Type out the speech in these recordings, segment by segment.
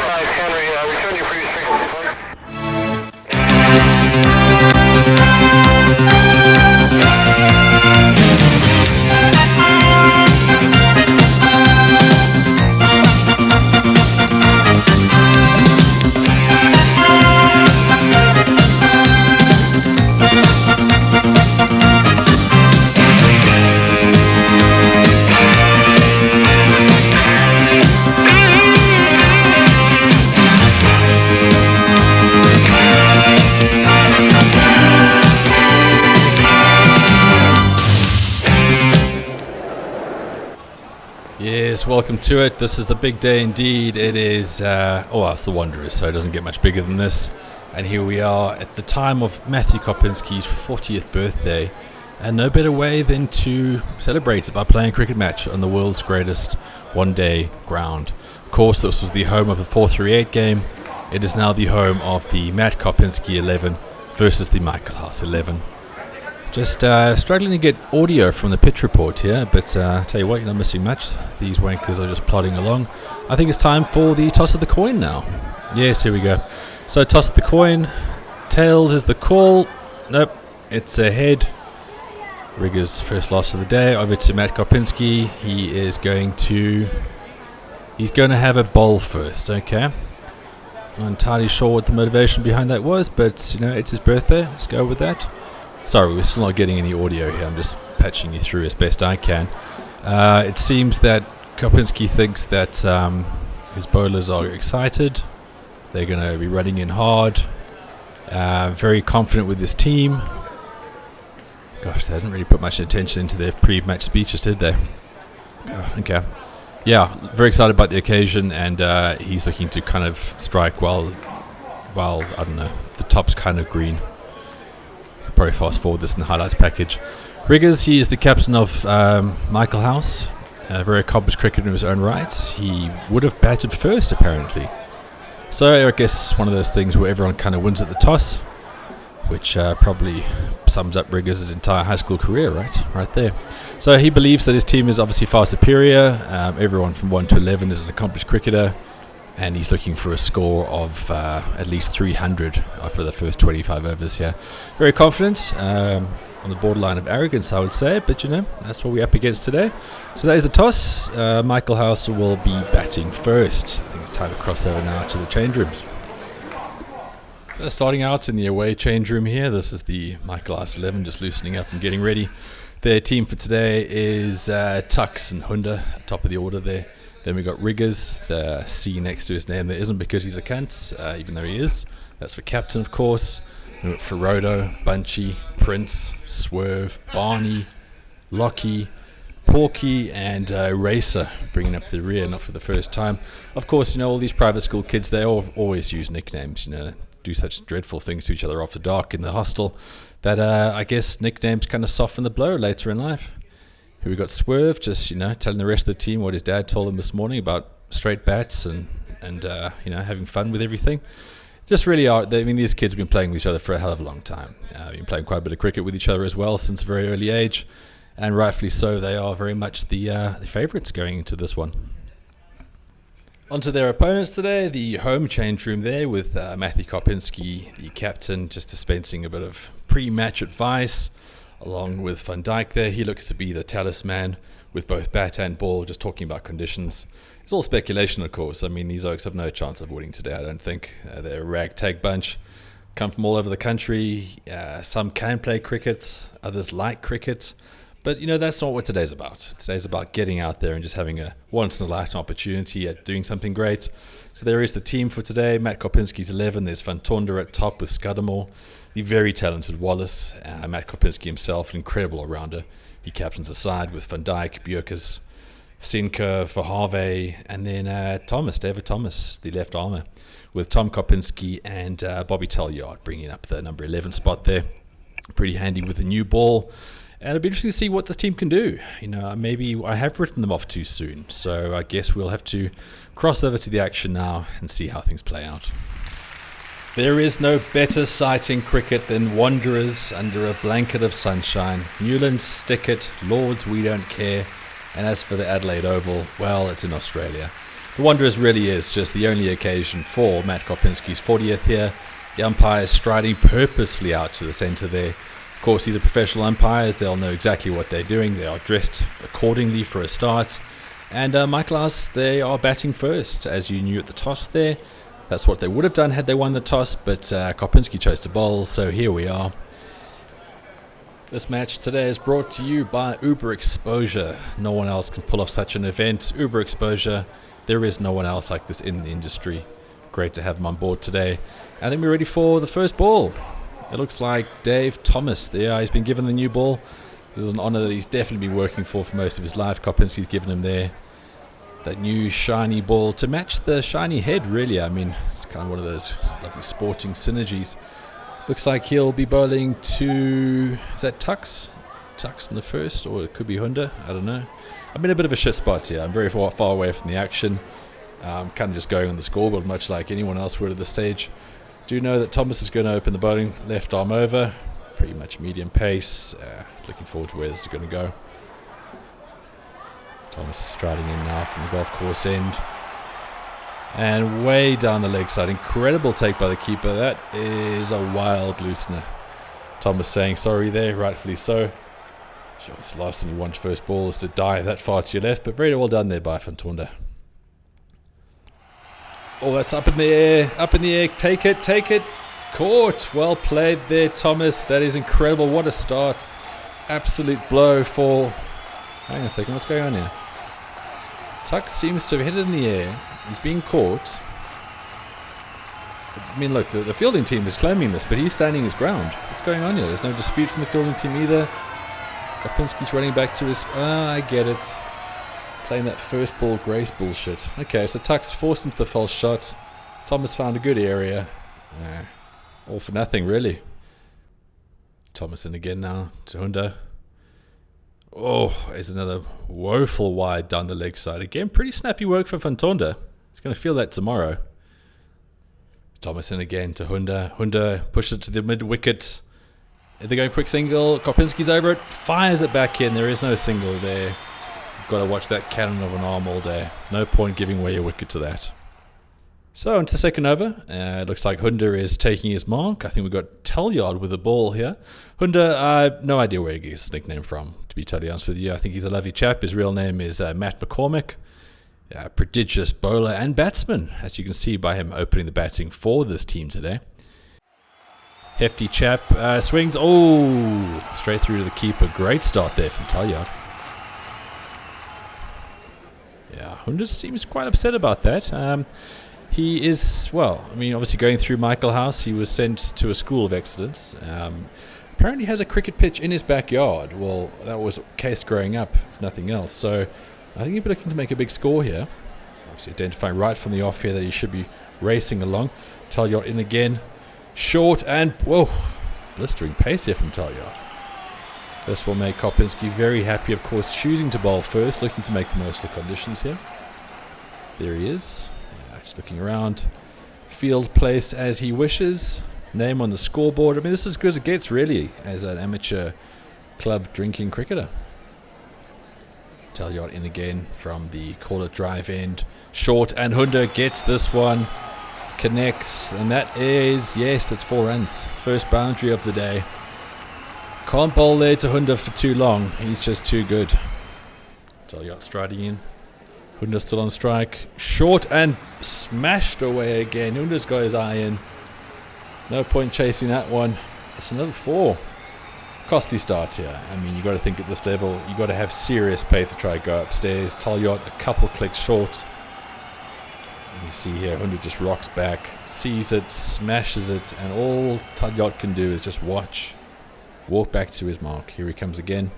5 Henry, return your previous frequency, please. Yes, welcome to it. This is the big day indeed. It is, it's the Wanderers, so it doesn't get much bigger than this. And here we are at the time of Matthew Karpinski's 40th birthday. And no better way than to celebrate it by playing a cricket match on the world's greatest one-day ground. Of course, this was the home of the 438 game. It is now the home of the Matt Karpinski 11 versus the Michaelhouse 11. Just struggling to get audio from the pitch report here, but tell you what, you're not missing much. These wankers are just plodding along. I think it's time for the toss of the coin now. Yes, here we go. So toss of the coin. Tails is the call. Nope, it's a head. Rigger's first loss of the day. Over to Matt Karpinski. He's going to have a bowl first. Okay. Not entirely sure what the motivation behind that was, but it's his birthday. Let's go with that. Sorry, we're still not getting any audio here. I'm just patching you through as best I can. It seems that Karpinski thinks that his bowlers are excited. They're going to be running in hard. Very confident with this team. Gosh, they didn't really put much attention into their pre-match speeches, did they? Okay. Yeah, very excited about the occasion, and he's looking to kind of strike while I don't know, the top's kind of green. Probably fast forward this in the highlights package. Riggers, he is the captain of Michaelhouse, a very accomplished cricketer in his own right. He would have batted first, apparently. So I guess one of those things where everyone kind of wins at the toss, which probably sums up Riggers' entire high school career, right there. So he believes that his team is obviously far superior. Everyone from 1 to 11 is an accomplished cricketer, and he's looking for a score of at least 300 for the first 25 overs here. Very confident, on the borderline of arrogance, I would say, but that's what we're up against today. So that is the toss. Michaelhouse will be batting first. I think it's time to cross over now to the change rooms. So starting out in the away change room here, this is the Michaelhouse 11 just loosening up and getting ready. Their team for today is Tux and Hunda, top of the order there. Then we got Riggers, the C next to his name. There isn't because he's a cunt, even though he is. That's for captain, of course. Then we got Ferodo, Bunchy, Prince, Swerve, Barney, Lockie, Porky, and Racer, bringing up the rear, not for the first time. Of course, all these private school kids, they always use nicknames, do such dreadful things to each other after dark in the hostel that I guess nicknames kind of soften the blow later in life. Here we got Swerve, just telling the rest of the team what his dad told him this morning about straight bats and having fun with everything. Just really are. These kids have been playing with each other for a hell of a long time. Been playing quite a bit of cricket with each other as well since a very early age, and rightfully so. They are very much the favourites going into this one. Onto their opponents today, the home change room there with Matthew Karpinski, the captain, just dispensing a bit of pre-match advice. Along with Van Dijk there, he looks to be the talisman with both bat and ball, just talking about conditions. It's all speculation, of course. These Oaks have no chance of winning today, I don't think. They're a ragtag bunch, come from all over the country. Some can play cricket, others like cricket. But, that's not what today's about. Today's about getting out there and just having a once-in-a-lifetime opportunity at doing something great. So there is the team for today. Matt Karpinski's 11. There's Van Tonder at top with Scudamore. The very talented Wallace, Matt Karpinski himself, an incredible all-rounder. He captains the side with Van Dijk, Björkes, Sinker, Verharve, and then David Thomas, the left armour, with Tom Karpinski and Bobby Tellyard bringing up the number 11 spot there. Pretty handy with the new ball. And it'll be interesting to see what this team can do. Maybe I have written them off too soon, so I guess we'll have to cross over to the action now and see how things play out. There is no better sight in cricket than Wanderers under a blanket of sunshine. Newlands, stick it. Lords, we don't care. And as for the Adelaide Oval, well, it's in Australia. The Wanderers really is just the only occasion for Matt Karpinski's 40th here. The umpire is striding purposefully out to the centre there. Of course, these are professional umpires. They'll know exactly what they're doing. They are dressed accordingly for a start. And Michaelhouse, they are batting first, as you knew at the toss there. That's what they would have done had they won the toss, but Karpinski chose to bowl, so here we are. This match today is brought to you by Uber Exposure. No one else can pull off such an event. Uber Exposure, there is no one else like this in the industry. Great to have them on board today. I think we're ready for the first ball. It looks like Dave Thomas there. He's been given the new ball. This is an honour that he's definitely been working for most of his life. Karpinski's given him there that new shiny ball to match the shiny head, really. I mean, it's kind of one of those lovely sporting synergies. Looks like he'll be bowling to... Is that Tux? Tux in the first, or it could be Hunda. I don't know. I'm in a bit of a shit spot here. I'm very far away from the action. I'm kind of just going on the scoreboard, much like anyone else would at this stage. Do know that Thomas is going to open the bowling, left arm over. Pretty much medium pace. Looking forward to where this is going to go. Thomas is striding in now from the golf course end. And way down the leg side. Incredible take by the keeper. That is a wild loosener. Thomas saying sorry there, rightfully so. Sure, it's the last thing you want first ball is to dive that far to your left, but very well done there by Fantonda. Oh, that's up in the air. Up in the air. Take it, take it. Caught. Well played there, Thomas. That is incredible. What a start. Absolute blow for... Hang on a second. What's going on here? Tux seems to have hit it in the air. He's being caught. I mean, look, the fielding team is claiming this, but he's standing his ground. What's going on here? There's no dispute from the fielding team either. Karpinski's running back to his... I get it. Playing that first ball grace bullshit. Okay, so Tux forced into the false shot. Thomas found a good area. All for nothing, really. Thomas in again now to Hunda. Oh, there's another woeful wide down the leg side. Again, pretty snappy work for Fantonda. He's going to feel that tomorrow. Thomas in again to Hunda. Hunda pushes it to the mid-wicket. They're going quick single. Karpinski's over it. Fires it back in. There is no single there. You've got to watch that cannon of an arm all day. No point giving away your wicket to that. So, into the second over. It looks like Hunda is taking his mark. I think we've got Talyard with the ball here. Hunda, I have no idea where he gets his nickname from, to be totally honest with you. I think he's a lovely chap. His real name is Matt McCormick. Prodigious bowler and batsman, as you can see by him opening the batting for this team today. Hefty chap. Swings. Oh, straight through to the keeper. Great start there from Talyard. Yeah, Hunda seems quite upset about that. He is, well, I mean, obviously going through Michaelhouse, he was sent to a school of excellence. Apparently has a cricket pitch in his backyard. Well, that was the case growing up, if nothing else. So I think he'll be looking to make a big score here. Obviously identifying right from the off here that he should be racing along. Talyard in again. Short and, whoa, blistering pace here from Talyard. This will make Karpinski very happy, of course, choosing to bowl first, looking to make the most of the conditions here. There he is. Just looking around. Field placed as he wishes. Name on the scoreboard. I mean, this is as good as it gets, really, as an amateur club drinking cricketer. Talyard in again from the corner drive end. Short, and Hunda gets this one. Connects, and that is, yes, that's 4 runs. First boundary of the day. Can't bowl there to Hunda for too long. He's just too good. Talyard striding in. Hunda still on strike. Short and smashed away again. Hunda's got his eye in. No point chasing that one. It's another 4. Costly start here. I mean, you got to think at this level, you got to have serious pace to try to go upstairs. Talyard a couple clicks short. And you see here, Hunda just rocks back, sees it, smashes it, and all Talyard can do is just watch. Walk back to his mark. Here he comes again.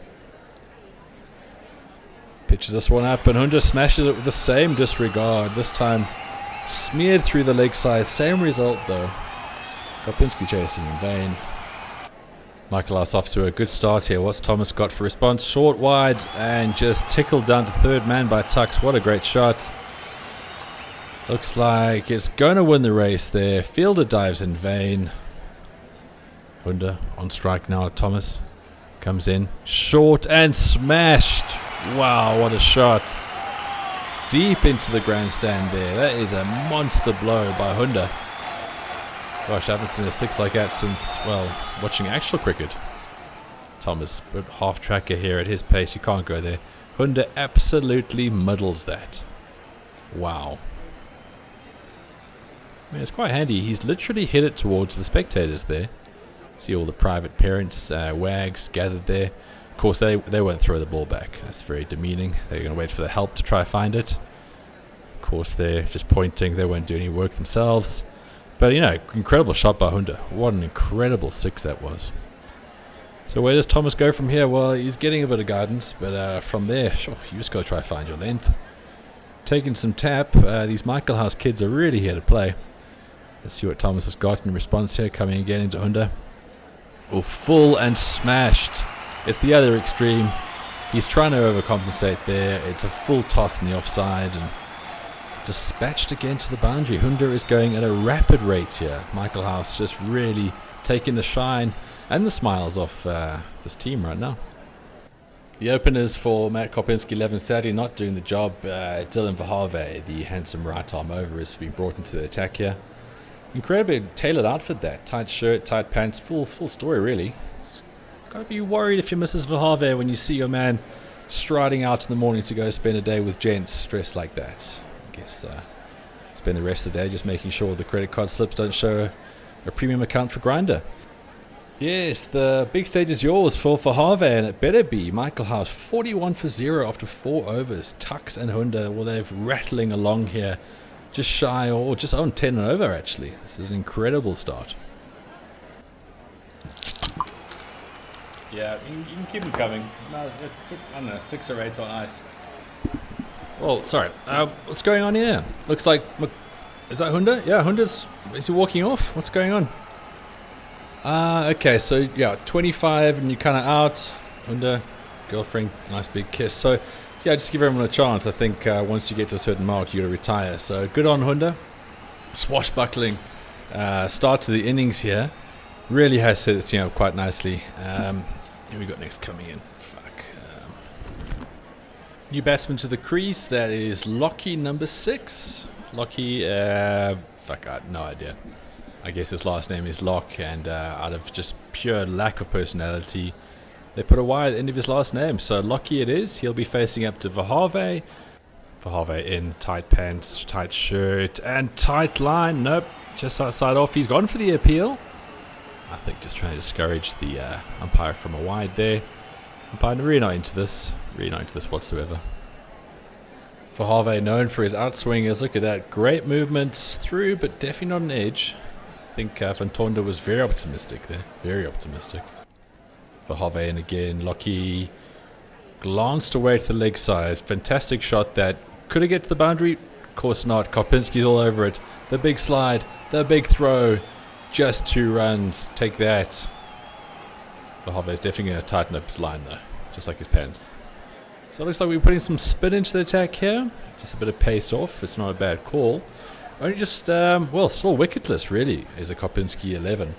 Pitches this one up, and Hunda smashes it with the same disregard. This time smeared through the leg side. Same result though. Karpinski chasing in vain. Michaelhouse off to a good start here. What's Thomas got for response? Short, wide, and just tickled down to third man by Tux. What a great shot. Looks like it's going to win the race there. Fielder dives in vain. Hunda on strike now. Thomas comes in. Short and smashed. Wow, what a shot. deep into the grandstand there. That is a monster blow by Hunda. Gosh, I haven't seen a 6 like that since, well, watching actual cricket. Thomas, but half tracker here at his pace, you can't go there. Hunda absolutely muddles that. Wow. I mean, it's quite handy. He's literally hit it towards the spectators there. See all the private parents, wags gathered there. Of course, they won't throw the ball back. That's very demeaning. They're going to wait for the help to try find it. Of course, they're just pointing. They won't do any work themselves. But, you know, incredible shot by Hunda. What an incredible 6 that was. So where does Thomas go from here? Well, he's getting a bit of guidance. But from there, sure, you just got to try to find your length. Taking some tap. These Michaelhouse kids are really here to play. Let's see what Thomas has got in response here. Coming again into Hunda. Oh, full and smashed. It's the other extreme. He's trying to overcompensate there. It's a full toss in the offside and dispatched again to the boundary. Hunda is going at a rapid rate here. Michaelhouse just really taking the shine and the smiles off this team right now. The openers for Matt Karpinski 11 sadly not doing the job. Dylan Verharve, the handsome right arm over, has been brought into the attack here. Incredibly tailored outfit there. Tight shirt, tight pants, full story really. Gotta be worried if you Mrs. Verharve when you see your man striding out in the morning to go spend a day with gents dressed like that. I guess spend the rest of the day just making sure the credit card slips don't show a premium account for Grindr. Yes, the big stage is yours for Verharve, and it better be. Michaelhouse 41 for 0 after 4 overs. Tux and Hunda, well, they're rattling along here. Just shy or just on 10 and over actually. This is an incredible start. Yeah, you can keep them coming. No, I don't know, 6 or 8 on ice. Well, sorry. What's going on here? Looks like... Is that Hunda? Yeah, is he walking off? What's going on? Okay, so yeah, 25 and you're kind of out. Hunda, girlfriend, nice big kiss. So, yeah, just give everyone a chance. I think once you get to a certain mark, you got to retire. So, good on Hunda. Swashbuckling start to the innings here. Really has set its team up quite nicely. Here we got next coming in. New batsman to the crease. That is Lockie number 6. Lockie, I had no idea. I guess his last name is Locke, and out of just pure lack of personality, they put a Y at the end of his last name. So Lockie it is. He'll be facing up to Verharve. Verharve in tight pants, tight shirt, and tight line. Nope, just outside off. He's gone for the appeal. I think just trying to discourage the umpire from a wide there. Umpire really not into this whatsoever. Verharve known for his outswingers. Look at that, great movements through, but definitely not an edge. I think Van Tonda was very optimistic there, very optimistic. Verharve in again. Lockie glanced away to the leg side. Fantastic shot that could have get to the boundary. Of course not. Karpinski's all over it. The big slide, the big throw. Just 2 runs. Take that. Verharve is definitely going to tighten up his line though, just like his pants. So it looks like we're putting some spin into the attack here. Just a bit of pace off. It's not a bad call. Only just, well, still wicketless really is a Karpinski 11.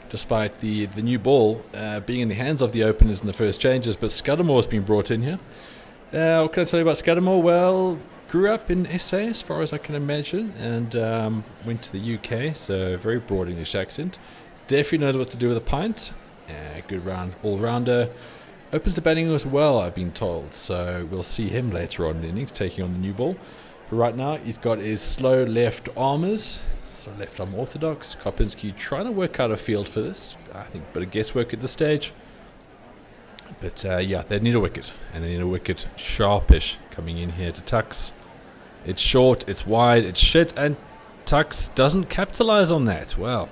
Despite the new ball being in the hands of the openers in the first changes. But Scudamore has been brought in here. What can I tell you about Scudamore? Well, grew up in SA as far as I can imagine. And went to the UK, so very broad English accent. Definitely knows what to do with a pint. Good all-rounder. Opens the batting as well, I've been told. So we'll see him later on in the innings taking on the new ball. But right now, he's got his slow left armers. So left arm orthodox. Karpinski trying to work out a field for this. I think a bit of guesswork at this stage. But yeah, they need a wicket. And they need a wicket sharpish coming in here to Tux. It's short, it's wide, it's shit. And Tux doesn't capitalize on that. Wow.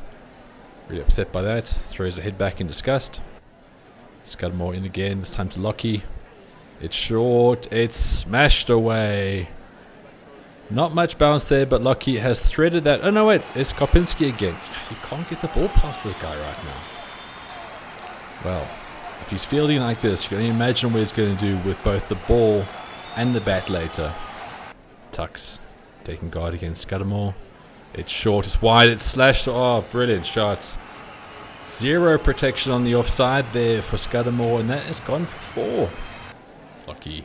Really upset by that. Throws the head back in disgust. Scudamore in again. This time to Lockie. It's short. It's smashed away. Not much bounce there, but Lockie has threaded that. Oh no, wait. It's Karpinski again. You can't get the ball past this guy right now. Well, if he's fielding like this, you can imagine what he's going to do with both the ball and the bat later. Tux taking guard against Scudamore. It's short, it's wide, it's slashed. Oh, brilliant shot. 0 protection on the offside there for Scudamore, and that has gone for 4. Lockie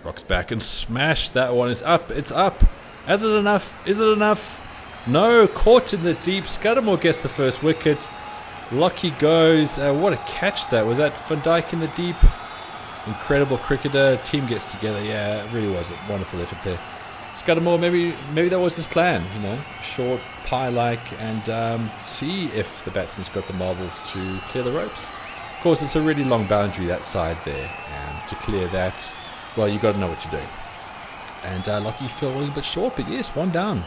Rocks back and smash. That one is up. It's up. Is it enough? Is it enough? No. Caught in the deep. Scudamore gets the first wicket. Lockie goes. What a catch that. Was that Van Dijk in the deep? Incredible cricketer. Team gets together. Yeah, it really was a wonderful effort there. Scudamore, maybe that was his plan. Short, pie-like, and see if the batsman's got the marbles to clear the ropes. Of course, it's a really long boundary that side there. To clear that, well, you got to know what you're doing. And Lockie fell a little bit short, but yes, one down.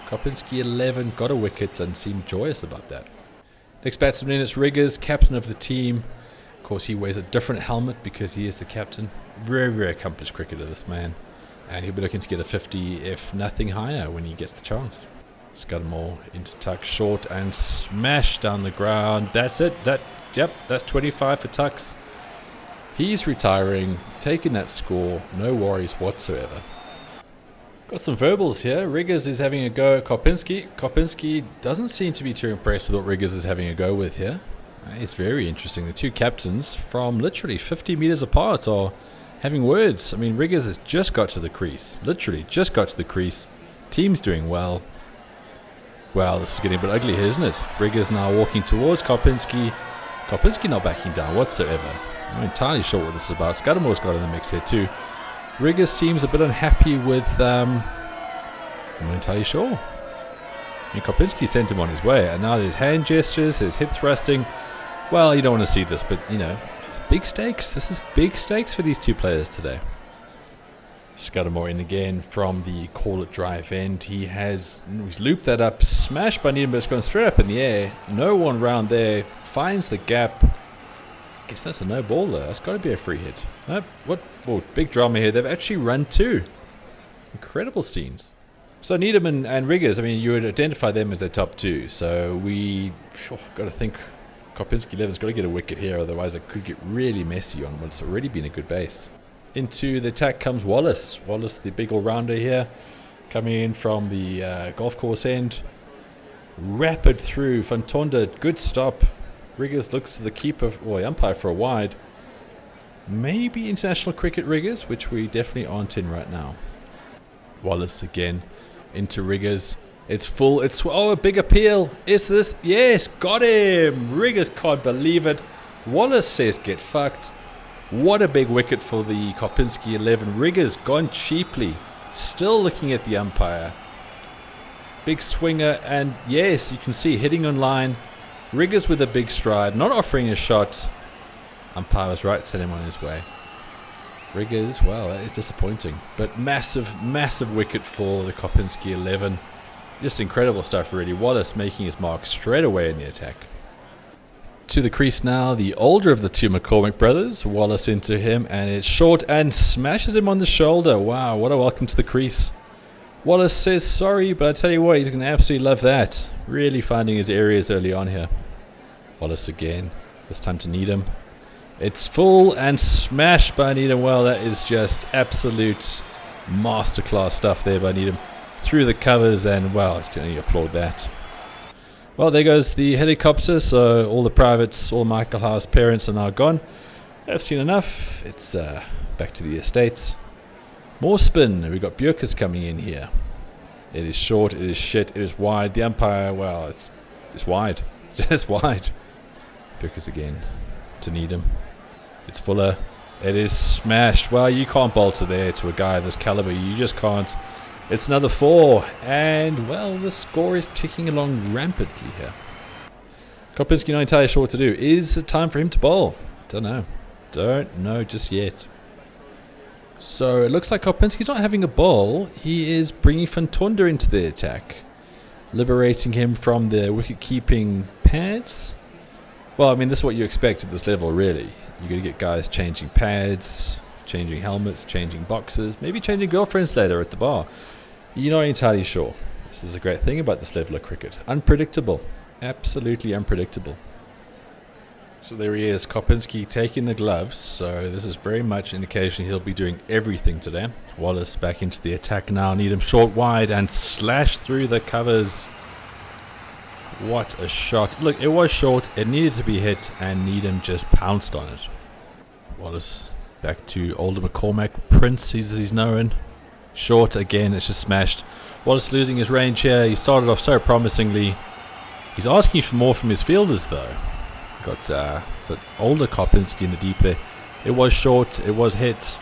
Karpinski 11 got a wicket and seemed joyous about that. Next batsman in, it's Riggers, captain of the team. Of course, he wears a different helmet because he is the captain. Very, very accomplished cricketer, this man. And he'll be looking to get a 50, if nothing higher, when he gets the chance. Scudamore into tuck, short, and smash down the ground. That's it. That's 25 for Tucks. He's retiring, taking that score. No worries whatsoever. Got some verbals here. Riggers is having a go at Karpinski. Karpinski doesn't seem to be too impressed with what Riggers is having a go with here. It's very interesting. The two captains from literally 50 meters apart are having words. I mean, Riggers has just got to the crease. Literally just got to the crease. Team's doing well. Wow, this is getting a bit ugly here, isn't it? Riggers now walking towards Karpinski. Karpinski not backing down whatsoever. I'm not entirely sure what this is about. Scudamore's got in the mix here too. Riggers seems a bit unhappy with... I'm not entirely sure. I mean, Karpinski sent him on his way. And now there's hand gestures, there's hip thrusting. Well, you don't want to see this, but, it's big stakes. This is big stakes for these two players today. Scudamore in again from the call it drive end. He's looped that up, smashed by Needham, but it's gone straight up in the air. No one round there. Finds the gap. I guess that's a no ball though. That's got to be a free hit. What? Oh, big drama here. They've actually run two. Incredible scenes. So Needham and Riggers, I mean, you would identify them as their top two. So we got to think Karpinski 11's got to get a wicket here, otherwise it could get really messy on what's already been a good base. Into the attack comes Wallace. Wallace, the big all-rounder here, coming in from the golf course end. Rapid through. Fantonda, good stop. Riggers looks to the keeper, or the umpire for a wide. Maybe international cricket Riggers, which we definitely aren't in right now. Wallace again into Riggers. It's full. A big appeal. Is this? Yes, got him. Riggers can't believe it. Wallace says get fucked. What a big wicket for the Karpinski 11. Riggers gone cheaply. Still looking at the umpire. Big swinger, and yes, you can see hitting on line. Riggers with a big stride, not offering a shot. Umpire was right, sent him on his way. Riggers, well, that is disappointing. But massive wicket for the Karpinski 11. Just incredible stuff, really. Wallace making his mark straight away in the attack. To the crease now, the older of the two McCormick brothers. Wallace into him, and it's short and smashes him on the shoulder. Wow, what a welcome to the crease. Wallace says sorry, but I tell you what, he's going to absolutely love that. Really finding his areas early on here. Wallace again. This time to Needham. It's full and smashed by Needham. Well, that is just absolute masterclass stuff there by Needham. Through the covers, and well, you can only applaud that. Well, there goes the helicopter. So all the privates, all Michaelhouse parents are now gone. They've seen enough. It's back to the estates. More spin. We've got Björkes coming in here. It is short, it is shit, it is wide. The umpire, well, it's wide. It's just wide. Björkes again to Needham. It's fuller. It is smashed. Well, you can't bowl to there to a guy of this caliber. You just can't. It's another 4. And, well, the score is ticking along rampantly here. Karpinski not entirely sure what to do. Is it time for him to bowl? Don't know just yet. So it looks like Karpinski's not having a bowl. He is bringing Fantonda into the attack, liberating him from the wicket-keeping pads. Well, I mean, this is what you expect at this level, really. You're going to get guys changing pads, changing helmets, changing boxes, maybe changing girlfriends later at the bar. You're not entirely sure. This is a great thing about this level of cricket. Unpredictable. Absolutely unpredictable. So there he is, Karpinski taking the gloves. So this is very much an indication he'll be doing everything today. Wallace back into the attack now. Needham short wide and slash through the covers. What a shot. Look, it was short. It needed to be hit and Needham just pounced on it. Wallace Back to older McCormack. Prince, he's known. Short again, it's just smashed. Wallace losing his range here. He started off so promisingly. He's asking for more from his fielders though. Got so older Karpinski in the deep there. It was short, it was hit.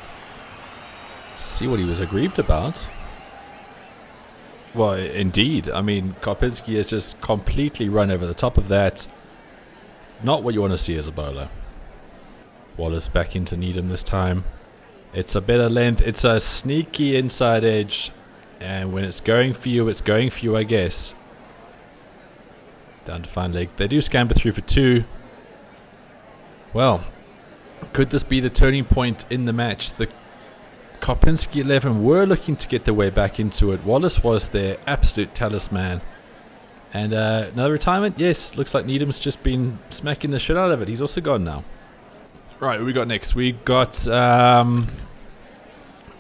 Let's see what he was aggrieved about. Well, indeed. I mean, Karpinski has just completely run over the top of that. Not what you want to see as a bowler. Wallace back into Needham this time. It's a better length. It's a sneaky inside edge. And when it's going for you, it's going for you, I guess. Down to fine leg. They do scamper through for 2. Well, could this be the turning point in the match? The Karpinski 11 were looking to get their way back into it. Wallace was their absolute talisman. And another retirement? Yes, looks like Needham's just been smacking the shit out of it. He's also gone now. Right, what we got next? We got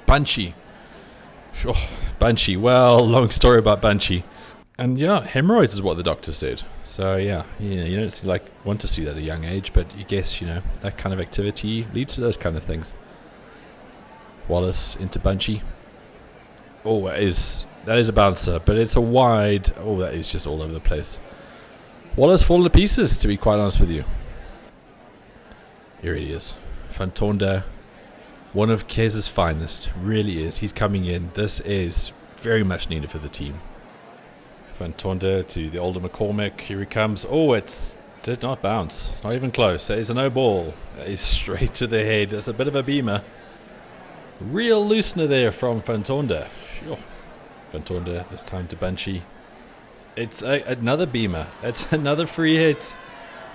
Bunchy. Oh, Bunchy. Well, long story about Bunchy. And yeah, hemorrhoids is what the doctor said. So yeah, you don't want to see that at a young age, but you guess, that kind of activity leads to those kind of things. Wallace into Bunchy. Oh, that is a bouncer, but it's a wide. Oh, that is just all over the place. Wallace fallen to pieces, to be quite honest with you. Here he is. Fantonda, one of Kez's finest, really is. He's coming in. This is very much needed for the team. Fantonda to the older McCormack. Here he comes. Oh, it did not bounce. Not even close. That is a no ball. That is straight to the head. That's a bit of a beamer. Real loosener there from Fantonda. Sure. Fantonda, this time to Bunchy. It's another beamer. That's another free hit.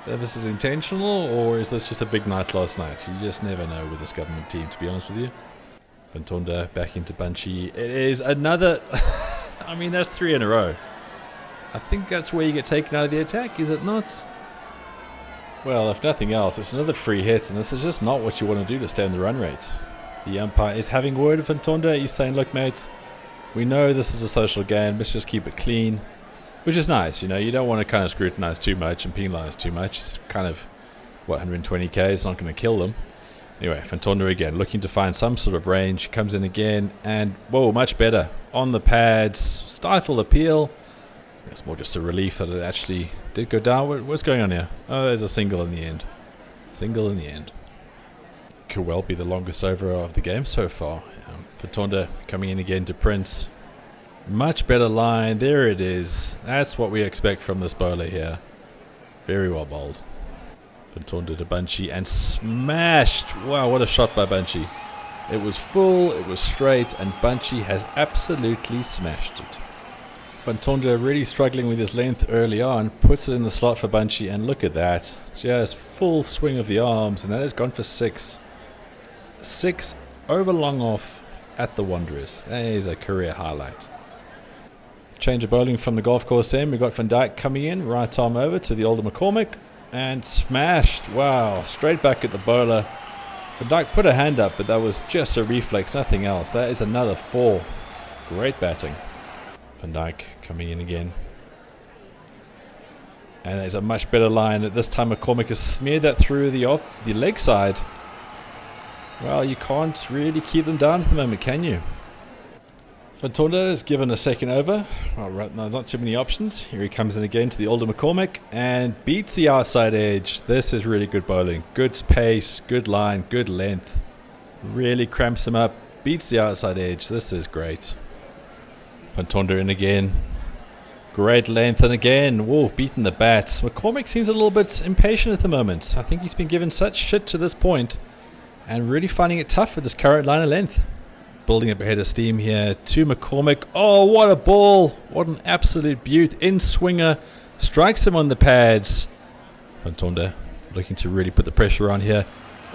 So this is intentional, or is this just a big night last night? You just never know with this government team, to be honest with you. Fantonda back into Bunchy. It is another... I mean, that's 3 in a row. I think that's where you get taken out of the attack, is it not? Well, if nothing else, it's another free hit, and this is just not what you want to do to stay on the run rate. The umpire is having word of Fantonda. He's saying, look, mate, we know this is a social game. Let's just keep it clean. Which is nice, you don't want to kind of scrutinize too much and penalize too much. It's kind of, 120k, it's not going to kill them. Anyway, Fantonda again, looking to find some sort of range. Comes in again, and whoa, much better. On the pads, stifle appeal. It's more just a relief that it actually did go down. What's going on here? Oh, there's a single in the end. Single in the end. Could well be the longest over of the game so far. Fantonda coming in again to Prince. Much better line. There it is. That's what we expect from this bowler here. Very well bowled. Fantonda to Bunchy and smashed. Wow, what a shot by Bunchy. It was full, it was straight, and Bunchy has absolutely smashed it. Fantonda really struggling with his length early on. Puts it in the slot for Bunchy, and look at that. Just full swing of the arms, and that has gone for 6. 6 over long off at the Wanderers. That is a career highlight. Change of bowling from the golf course end. We've got Van Dijk coming in, right arm over to the older McCormack, and smashed. Wow, straight back at the bowler. Van Dijk put a hand up, but that was just a reflex, nothing else. That is another 4. Great batting. Van Dijk coming in again. And there's a much better line. At this time, McCormack has smeared that through the leg side. Well, you can't really keep them down at the moment, can you? Fantonda is given a second over. Well, right now, there's not too many options. Here he comes in again to the older McCormack and beats the outside edge. This is really good bowling. Good pace, good line, good length. Really cramps him up. Beats the outside edge. This is great. Fantonda in again. Great length, and again, whoa, beating the bat. McCormack seems a little bit impatient at the moment. I think he's been given such shit to this point and really finding it tough with this current line of length. Building up a head of steam here to McCormack. Oh, what a ball. What an absolute beaut. In swinger. Strikes him on the pads. Fantonda looking to really put the pressure on here.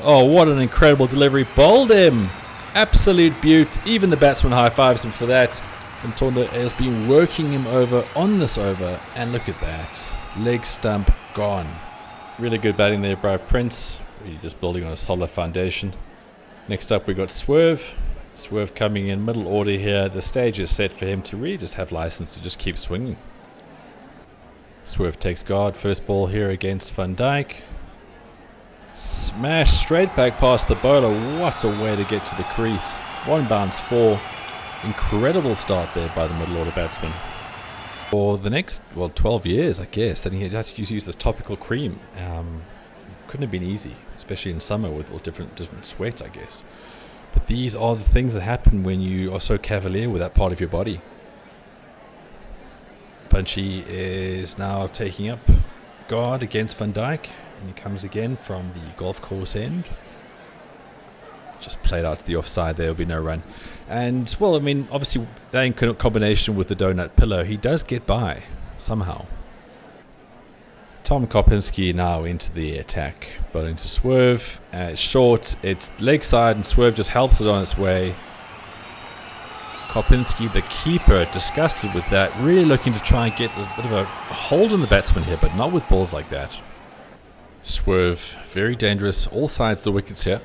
Oh, what an incredible delivery. Bowled him. Absolute beaut. Even the batsman high-fives him for that. Fantonda has been working him over on this over. And look at that. Leg stump gone. Really good batting there by Prince. Really just building on a solid foundation. Next up we got Swerve. Swerve coming in middle order here. The stage is set for him to really just have license to just keep swinging. Swerve takes guard. First ball here against Van Dijk. Smash straight back past the bowler. What a way to get to the crease. One bounce, 4. Incredible start there by the middle order batsman. For the next, 12 years, I guess, then he had to use this topical cream. Couldn't have been easy, especially in summer with all different sweat, I guess. But these are the things that happen when you are so cavalier with that part of your body. Punchy is now taking up guard against Van Dijk, and he comes again from the golf course end. Just played out to the offside, there will be no run. And, well, I mean, obviously, that in combination with the donut pillow, he does get by, somehow. Tom Karpinski now into the attack, bowling to Swerve. It's short, it's leg side, and Swerve just helps it on its way. Karpinski, the keeper, disgusted with that, really looking to try and get a bit of a hold on the batsman here, but not with balls like that. Swerve, very dangerous, all sides of the wickets here.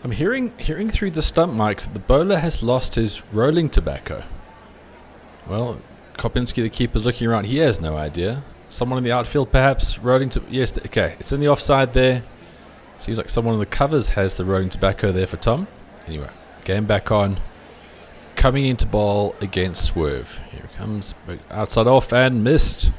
I'm hearing through the stump mics that the bowler has lost his rolling tobacco. Well, Karpinski, the keeper's looking around. He has no idea. Someone in the outfield, perhaps, rolling to... Yes, okay, it's in the offside there. Seems like someone on the covers has the rolling tobacco there for Tom. Anyway, game back on. Coming into bowl against Swerve. Here it comes. Outside off and missed.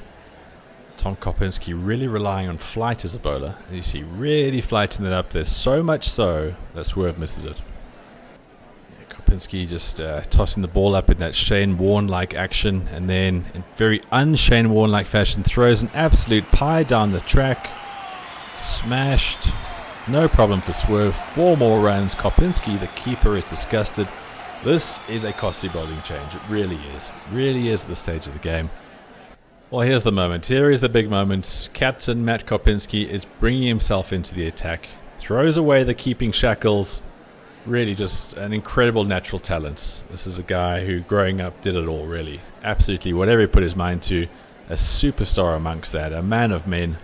Tom Karpinski really relying on flight as a bowler. You see, really flighting it up there. So much so that Swerve misses it. Yeah, Karpinski just tossing the ball up in that Shane Warne-like action. And then, in very un-Shane Warne-like fashion, throws an absolute pie down the track. Smashed. No problem for Swerve. 4 more runs. Karpinski, the keeper, is disgusted. This is a costly bowling change. It really is. Really is at this stage of the game. Well, here's the moment. Here is the big moment. Captain Matt Karpinski is bringing himself into the attack. Throws away the keeping shackles. Really just an incredible natural talent. This is a guy who, growing up, did it all, really. Absolutely, whatever he put his mind to. A superstar amongst that. A man of men.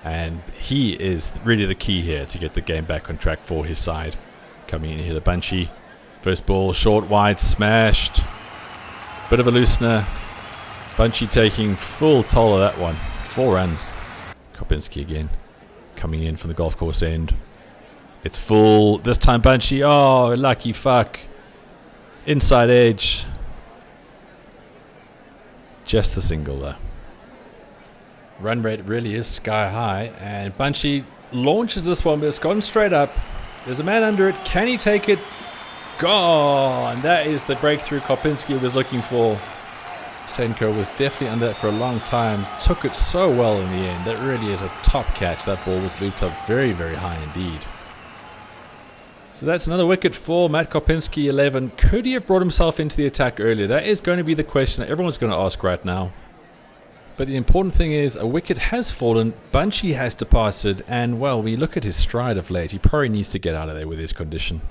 And he is really the key here to get the game back on track for his side. Coming in here to Bunchy. First ball, short, wide, smashed. Bit of a loosener. Bunchy taking full toll of that one. 4 runs. Karpinski again. Coming in from the golf course end. It's full. This time Bunchy. Oh, lucky fuck. Inside edge. Just the single though. Run rate really is sky high. And Bunchy launches this one, but it's gone straight up. There's a man under it. Can he take it? Gone. That is the breakthrough Karpinski was looking for. Senko was definitely under that for a long time. Took it so well in the end. That really is a top catch. That ball was looped up very, very high indeed. So that's another wicket for Matt Karpinski, 11. Could he have brought himself into the attack earlier? That is going to be the question that everyone's going to ask right now. But the important thing is a wicket has fallen. Bunchy has departed. And, well, we look at his stride of late. He probably needs to get out of there with his condition.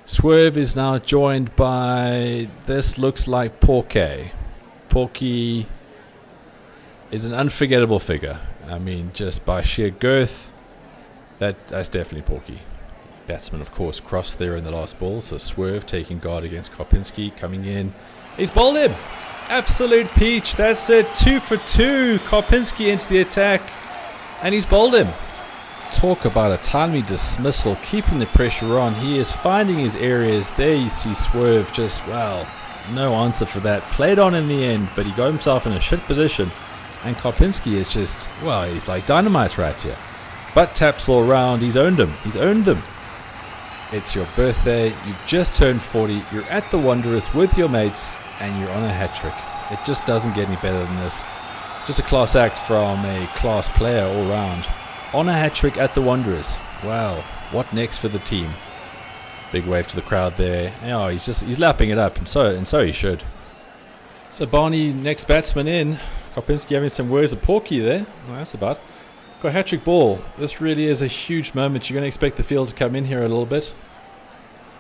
Swerve is now joined by... This looks like Porky. Porky is an unforgettable figure. I mean, just by sheer girth, that's definitely Porky. Batsman, of course, crossed there in the last ball. So Swerve taking guard against Karpinski, coming in. He's bowled him. Absolute peach. That's it. 2 for 2. Karpinski into the attack, and he's bowled him. Talk about a timely dismissal, keeping the pressure on. He is finding his areas. There you see Swerve just, well, no answer for that. Played on in the end, but he got himself in a shit position. And Karpinski is just, well, he's like dynamite right here. Butt taps all around. He's owned them. He's owned them. It's your birthday. You've just turned 40. You're at the Wanderers with your mates, and you're on a hat trick. It just doesn't get any better than this. Just a class act from a class player all round. On a hat trick at the Wanderers. Wow. What next for the team? Big wave to the crowd there. Oh, he's lapping it up, and so he should. So Barney, next batsman in. Karpinski having some words of Porky there. Well, that's about. Got a hat-trick ball. This really is a huge moment. You're going to expect the field to come in here a little bit.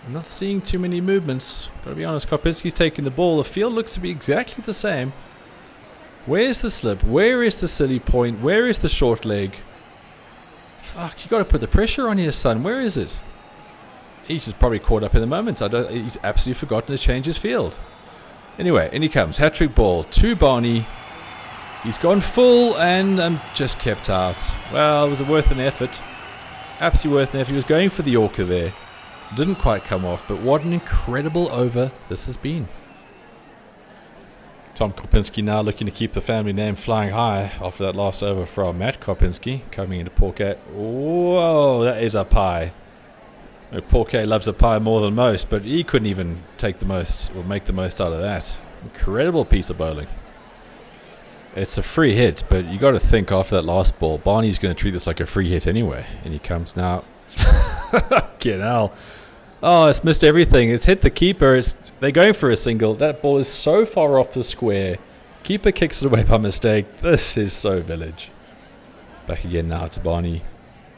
I'm not seeing too many movements. Got to be honest, Karpinski's taking the ball. The field looks to be exactly the same. Where's the slip? Where is the silly point? Where is the short leg? Fuck, you got to put the pressure on here, son. Where is it? He's just probably caught up in the moment. He's absolutely forgotten to change his field. Anyway, in he comes. Hat-trick ball to Barney. He's gone full and just kept out. Well, it was worth an effort. Absolutely worth it. He was going for the Yorker there. Didn't quite come off, but what an incredible over this has been. Tom Karpinski now looking to keep the family name flying high after that last over from Matt Karpinski coming into Porquet. Whoa, that is a pie. Porquet loves a pie more than most, but he couldn't even take the most or make the most out of that. Incredible piece of bowling. It's a free hit, but you got to think after that last ball, Barney's going to treat this like a free hit anyway. And he comes now. Get hell. Oh, it's missed everything. It's hit the keeper. They're going for a single. That ball is so far off the square. Keeper kicks it away by mistake. This is so village. Back again now to Barney.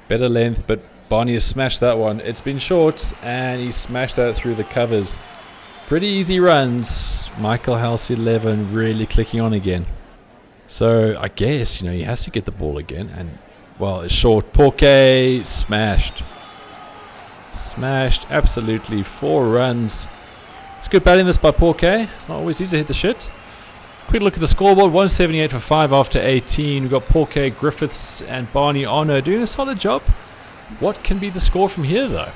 Better length, but Barney has smashed that one. It's been short, and he smashed that through the covers. Pretty easy runs. Michaelhouse 11 really clicking on again. So I guess, he has to get the ball again. And, well, it's short. Porquet smashed. Smashed. Absolutely. 4 runs. It's good batting this by Porquet. It's not always easy to hit the shit. Quick look at the scoreboard. 178 for 5 after 18. We've got Porquet, Griffiths, and Barney Honor doing a solid job. What can be the score from here, though?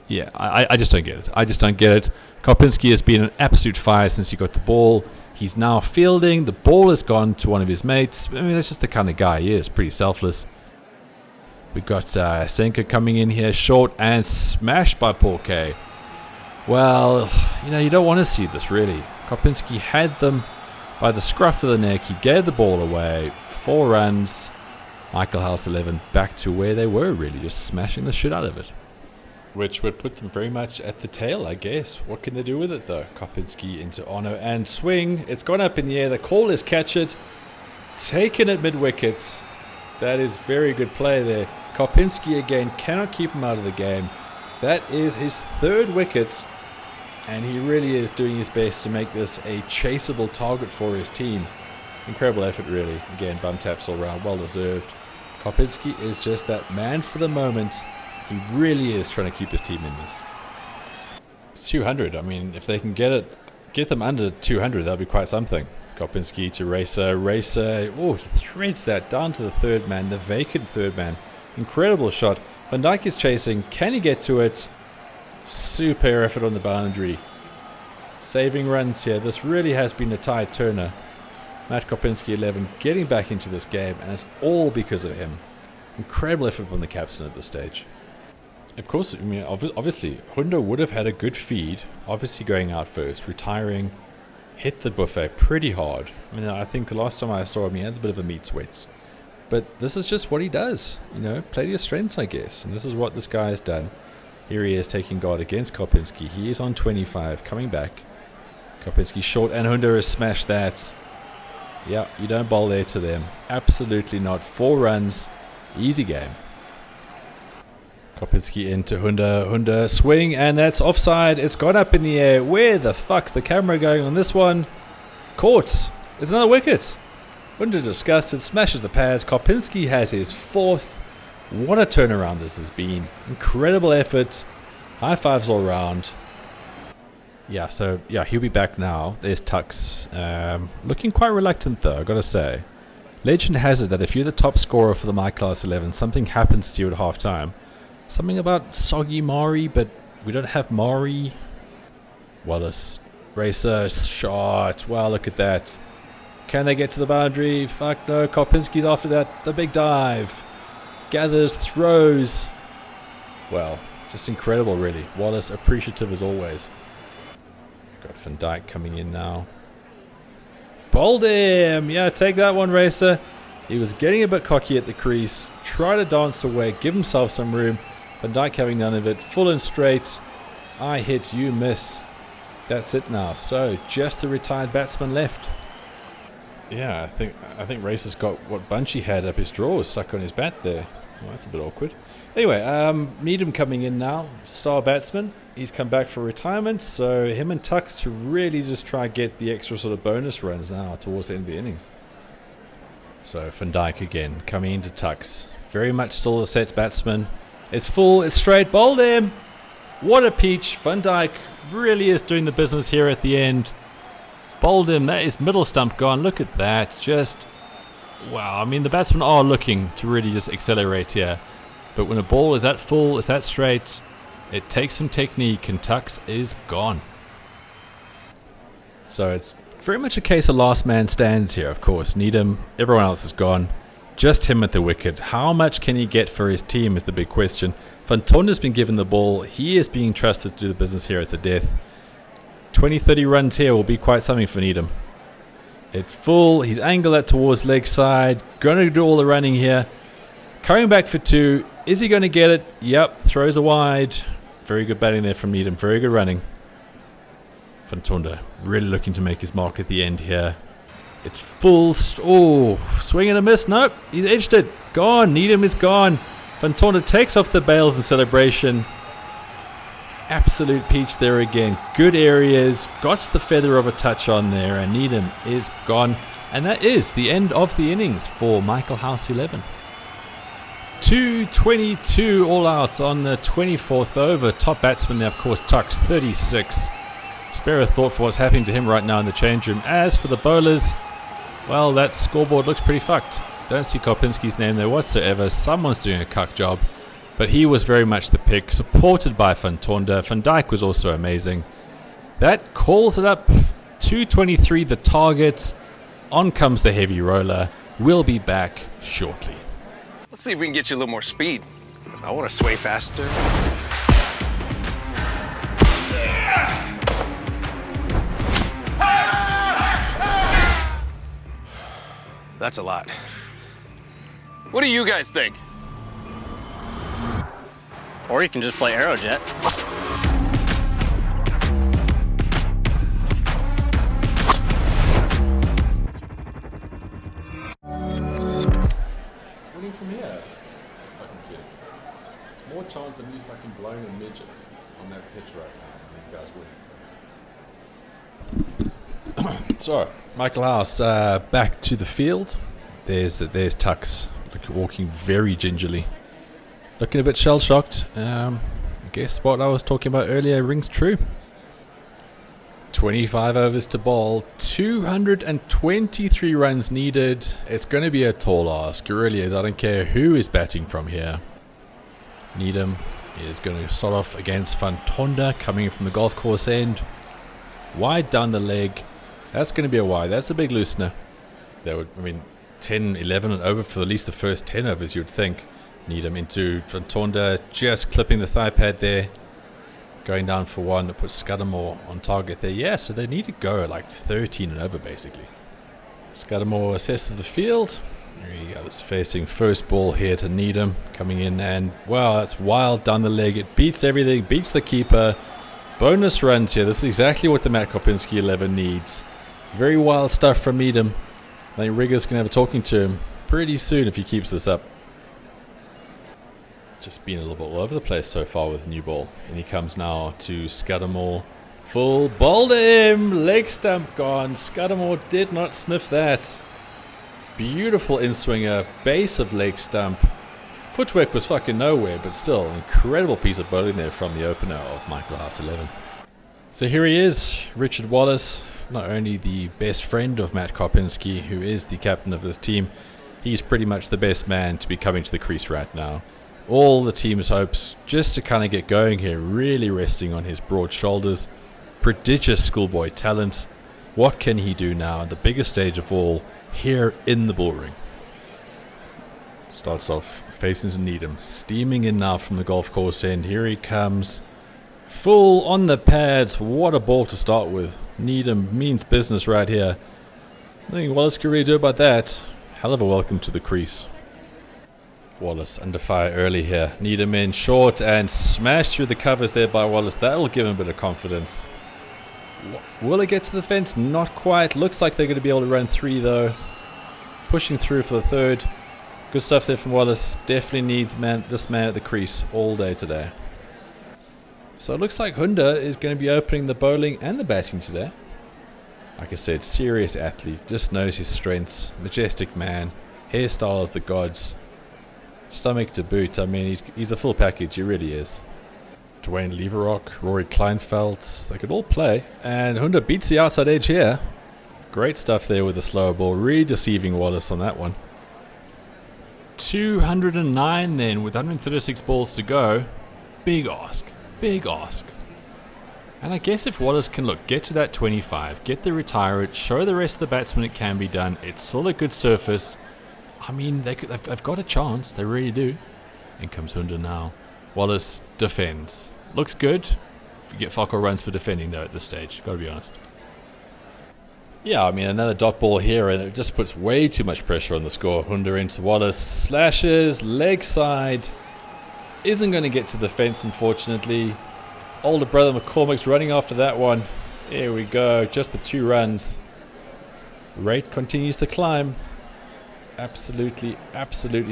Yeah, I just don't get it. I just don't get it. Karpinski has been an absolute fire since he got the ball. He's now fielding. The ball has gone to one of his mates. I mean, that's just the kind of guy he is. Pretty selfless. We've got Senka coming in here short and smashed by Porquet. Well, you don't want to see this, really. Karpinski had them by the scruff of the neck. He gave the ball away. 4 runs. Michaelhouse 11 back to where they were, really. Just smashing the shit out of it. Which would put them very much at the tail, I guess. What can they do with it, though? Karpinski into Ono and swing. It's gone up in the air. The call is catch it. Taken at mid-wicket. That is very good play there. Karpinski again cannot keep him out of the game. That is his 3rd wicket. And he really is doing his best to make this a chaseable target for his team. Incredible effort, really. Again, bum taps all around. Well deserved. Karpinski is just that man for the moment. He really is trying to keep his team in this. It's 200. I mean, if they can get them under 200, that'll be quite something. Karpinski to Racer. Racer, oh, he threads that down to the 3rd man, the vacant 3rd man. Incredible shot. Van Dijk is chasing. Can he get to it? Super effort on the boundary. Saving runs here. This really has been a tide turner. Matt Karpinski 11 getting back into this game, and it's all because of him. Incredible effort from the captain at this stage. Of course, I mean, obviously, Hundo would have had a good feed, obviously going out first, retiring, hit the buffet pretty hard. I mean, I think the last time I saw him, he had a bit of a meat sweats. But this is just what he does, play to your strengths, I guess. And this is what this guy has done. Here he is taking guard against Karpinski. He is on 25, coming back. Karpinski short, and Hundo has smashed that. Yeah, you don't bowl there to them. Absolutely not. 4 runs, easy game. Karpinski into Hundo. Hundo swing, and that's offside. It's gone up in the air. Where the fuck's the camera going on this one? Caught. It's another wicket. Hundo disgusted, smashes the pads. Karpinski has his 4th. What a turnaround this has been. Incredible effort. High fives all around. Yeah, so, he'll be back now. There's Tux. Looking quite reluctant, though, I've got to say. Legend has it that if you're the top scorer for the Michaelhouse 11, something happens to you at half-time. Something about Soggy Mari, but we don't have Mari. Wallace. Racer. Shot. Wow, look at that. Can they get to the boundary? Fuck no. Karpinski's after that. The big dive. Gathers. Throws. Well, it's just incredible, really. Wallace appreciative as always. Got Van Dijk coming in now. Bowled him. Yeah, take that one, Racer. He was getting a bit cocky at the crease. Try to dance away. Give himself some room. Van Dijk having none of it. Full and straight. I hit, you miss. That's it now. So, just the retired batsman left. Yeah, I think Racer's got what Bunchy had up his drawers stuck on his bat there. Well, that's a bit awkward. Anyway, Needham coming in now. Star batsman. He's come back for retirement. So, him and Tux to really just try and get the extra sort of bonus runs now towards the end of the innings. So, Van Dijk again coming into Tux. Very much still a set batsman. It's full, it's straight, bowled him. What a peach. Van Dijk really is doing the business here at the end. Bowled him, that is middle stump gone. Look at that, just wow. I mean, the batsmen are looking to really just accelerate here. But when a ball is that full, is that straight, it takes some technique, and Tux is gone. So it's very much a case of last man stands here, of course. Needham, everyone else is gone. Just him at the wicket. How much can he get for his team is the big question. Van Tonder's been given the ball. He is being trusted to do the business here at the death. 20-30 runs here will be quite something for Needham. It's full. He's angled that towards leg side. Going to do all the running here. Coming back for 2. Is he going to get it? Yep. Throws a wide. Very good batting there from Needham. Very good running. Van Tonder really looking to make his mark at the end here. It's full. Swing and a miss. Nope. He's edged it. Gone. Needham is gone. Van Tonder takes off the bails in celebration. Absolute peach there again. Good areas. Got the feather of a touch on there. And Needham is gone. And that is the end of the innings for Michaelhouse 11. 222 all out on the 24th over. Top batsman there, of course, Tux, 36. Spare a thought for what's happening to him right now in the change room. As for the bowlers, well, that scoreboard looks pretty fucked. Don't see Karpinski's name there whatsoever. Someone's doing a cuck job. But he was very much the pick, supported by Van Tonder. Van Dijk was also amazing. That calls it up. 223 the target. On comes the heavy roller. We'll be back shortly. Let's see if we can get you a little more speed. I want to sway faster. That's a lot. What do you guys think? Or you can just play Aerojet. Winning from here? Fucking kidding. There's more chance of me fucking blowing a midget on that pitch right now than these guys winning. So, Michaelhouse back to the field. There's Tux, walking very gingerly. Looking a bit shell-shocked. I guess what I was talking about earlier rings true. 25 overs to bowl. 223 runs needed. It's going to be a tall ask. It really is. I don't care who is batting from here. Needham is going to start off against Van Tonder, coming from the golf course end. Wide down the leg. That's going to be a wide. That's a big loosener. That would, 10, 11 and over for at least the first 10 overs, you would think. Needham into Van Tonder, just clipping the thigh pad there. Going down for 1 to put Scudamore on target there. Yeah, so they need to go at like 13 and over basically. Scudamore assesses the field. There he goes, facing first ball here to Needham. Coming in and, wow, that's wild down the leg. It beats everything, beats the keeper. Bonus runs here. This is exactly what the Matt Karpinski 11 needs. Very wild stuff from Needham. I think Rigger's going to have a talking to him pretty soon if he keeps this up. Just been a little bit all over the place so far with the new ball. And he comes now to Scudamore. Full ball to him. Leg stump gone. Scudamore did not sniff that. Beautiful in-swinger. Base of leg stump. Footwork was fucking nowhere, but still, incredible piece of bowling there from the opener of Michaelhouse 11. So here he is, Richard Wallace, not only the best friend of Matt Karpinski, who is the captain of this team, he's pretty much the best man to be coming to the crease right now. All the team's hopes just to kind of get going here, really resting on his broad shoulders. Prodigious schoolboy talent. What can he do now at the biggest stage of all, here in the bullring? Starts off facing to Needham, steaming in now from the golf course end. Here he comes, full on the pads. What a ball to start with. Needham means business right here. Nothing Wallace can really do about that. Hell of a welcome to the crease. Wallace under fire early here. Needham in short and smashed through the covers there by Wallace. That'll give him a bit of confidence. Will it get to the fence? Not quite. Looks like they're going to be able to run 3 though. Pushing through for the 3rd. Good stuff there from Wallace. Definitely needs this man at the crease all day today. So it looks like Hunda is going to be opening the bowling and the batting today. Like I said, serious athlete. Just knows his strengths. Majestic man. Hairstyle of the gods. Stomach to boot. He's the full package. He really is. Dwayne Leverock, Rory Kleinfeld. They could all play. And Hunda beats the outside edge here. Great stuff there with the slower ball. Really deceiving Wallace on that one. 209 then, with 136 balls to go. Big ask. Big ask. And I guess if Wallace can get to that 25, get the retire it, show the rest of the batsmen it can be done, it's still a good surface. I mean, they've got a chance, they really do. In comes Hunda now. Wallace defends. Looks good. You get fuck all runs for defending though at this stage, gotta be honest. Yeah, I mean, another dot ball here, and it just puts way too much pressure on the score. Hunda into Wallace, slashes, leg side. Isn't going to get to the fence, unfortunately. Older brother McCormick's running after that one. Here we go, just the 2 runs. Rate continues to climb. Absolutely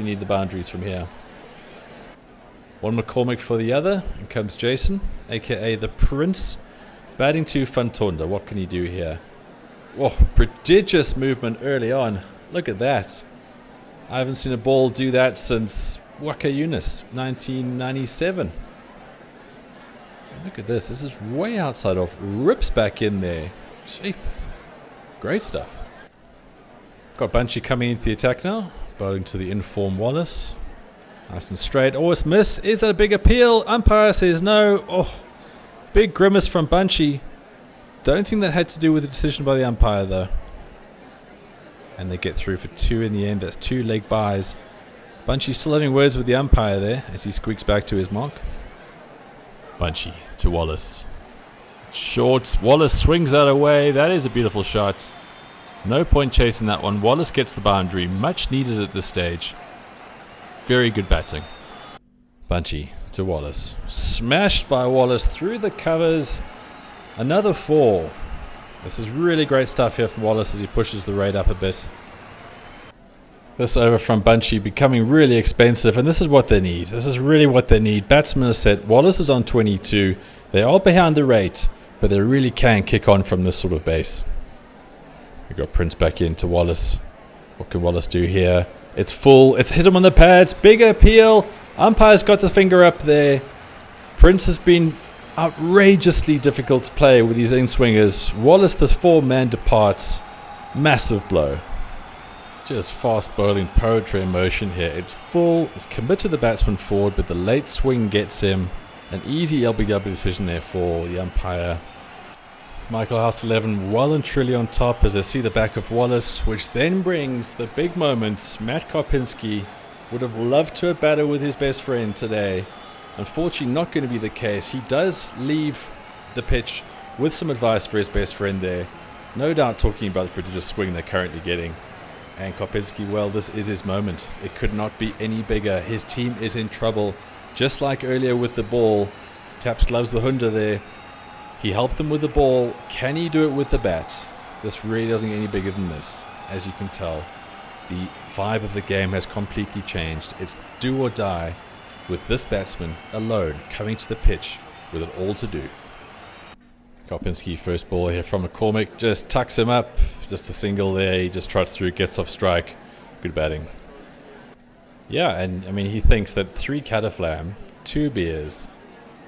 need the boundaries from here. One McCormick for the other. In comes Jason, aka the Prince. Batting to Fantonda. What can he do here? Oh, prodigious movement early on. Look at that. I haven't seen a ball do that since Waka Yunus, 1997. Look at this. This is way outside off. Rips back in there. Jeepers. Great stuff. Got Bunchy coming into the attack now. Bowling to the inform Wallace. Nice and straight. Oh, it's miss. Is that a big appeal? Umpire says no. Oh, big grimace from Bunchy. Don't think that had to do with the decision by the umpire though. And they get through for 2 in the end. That's 2 leg byes. Bunchy still having words with the umpire there as he squeaks back to his mark. Bunchy to Wallace. Short. Wallace swings that away. That is a beautiful shot. No point chasing that one. Wallace gets the boundary. Much needed at this stage. Very good batting. Bunchy to Wallace. Smashed by Wallace through the covers. Another 4. This is really great stuff here from Wallace as he pushes the rate up a bit. This over from Bunchy becoming really expensive, and this is what they need. This is really what they need. Batsmen are set. Wallace is on 22. They are behind the rate, but they really can kick on from this sort of base. We've got Prince back into Wallace. What can Wallace do here? It's full. It's hit him on the pads. Big appeal. Umpire's got the finger up there. Prince has been outrageously difficult to play with these in-swingers. Wallace, this 4-man departs. Massive blow. Just fast bowling poetry in motion here. It's full. It's committed the batsman forward, but the late swing gets him. An easy LBW decision there for the umpire. Michaelhouse 11 well and truly on top as they see the back of Wallace, which then brings the big moment. Matt Karpinski would have loved to have batted with his best friend today. Unfortunately, not going to be the case. He does leave the pitch with some advice for his best friend there. No doubt talking about the prodigious swing they're currently getting. And Karpinski, well, this is his moment. It could not be any bigger. His team is in trouble. Just like earlier with the ball. Taps gloves the Hunda there. He helped them with the ball. Can he do it with the bat? This really doesn't get any bigger than this. As you can tell, the vibe of the game has completely changed. It's do or die with this batsman alone coming to the pitch with it all to do. Karpinski, first ball here from McCormick, just tucks him up. Just the single there. He just trots through, gets off strike. Good batting. Yeah, and I mean, he thinks that 3 cataflam, 2 beers,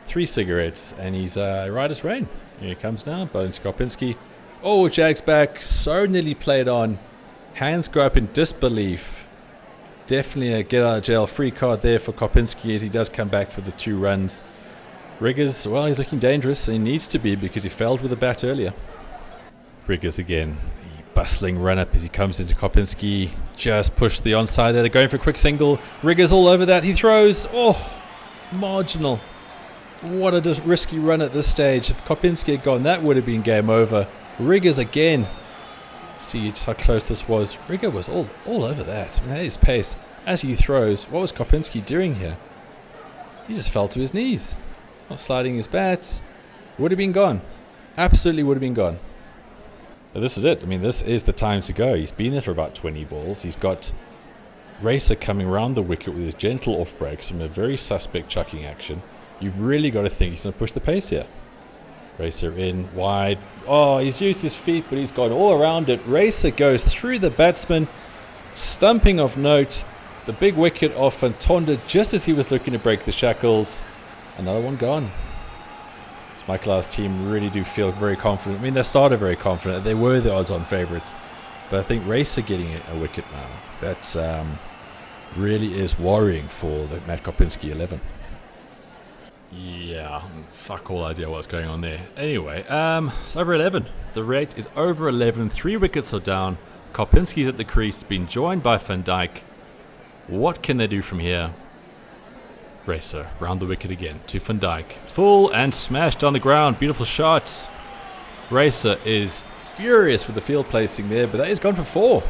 3 cigarettes, and he's right as rain. Here he comes now, bowling to Karpinski. Oh, Jag's back, so nearly played on. Hands go up in disbelief. Definitely a get out of jail free card there for Karpinski as he does come back for the 2 runs. Riggers, well, he's looking dangerous, and he needs to be because he failed with a bat earlier. Riggers again, the bustling run up as he comes into Karpinski. Just pushed the onside there. They're going for a quick single. Riggers all over that. He throws. Oh, marginal. What a risky run at this stage. If Karpinski had gone, that would have been game over. Riggers again. See how close this was. Rigger was all over that. I mean, at his pace. As he throws, what was Karpinski doing here? He just fell to his knees. Not sliding his bat. Would have been gone. Absolutely would have been gone. But this is it. I mean, this is the time to go. He's been there for about 20 balls. He's got Racer coming around the wicket with his gentle off breaks from a very suspect chucking action. You've really got to think he's going to push the pace here. Racer in, wide. Oh, he's used his feet, but he's gone all around it. Racer goes through the batsman. Stumping of note. The big wicket off Fantonda just as he was looking to break the shackles. Another one gone. This Michaelhouse team really do feel very confident. I mean, they started very confident. They were the odds-on favourites. But I think Racer getting a wicket now, that's Really is worrying for the Matt Karpinski 11. Yeah, fuck all idea what's going on there. Anyway, it's over 11. The rate is over 11. 3 wickets are down. Karpinski's at the crease, been joined by Van Dijk. What can they do from here? Racer, round the wicket again to Van Dijk. Full and smashed on the ground. Beautiful shot. Racer is furious with the field placing there, but that is gone for 4.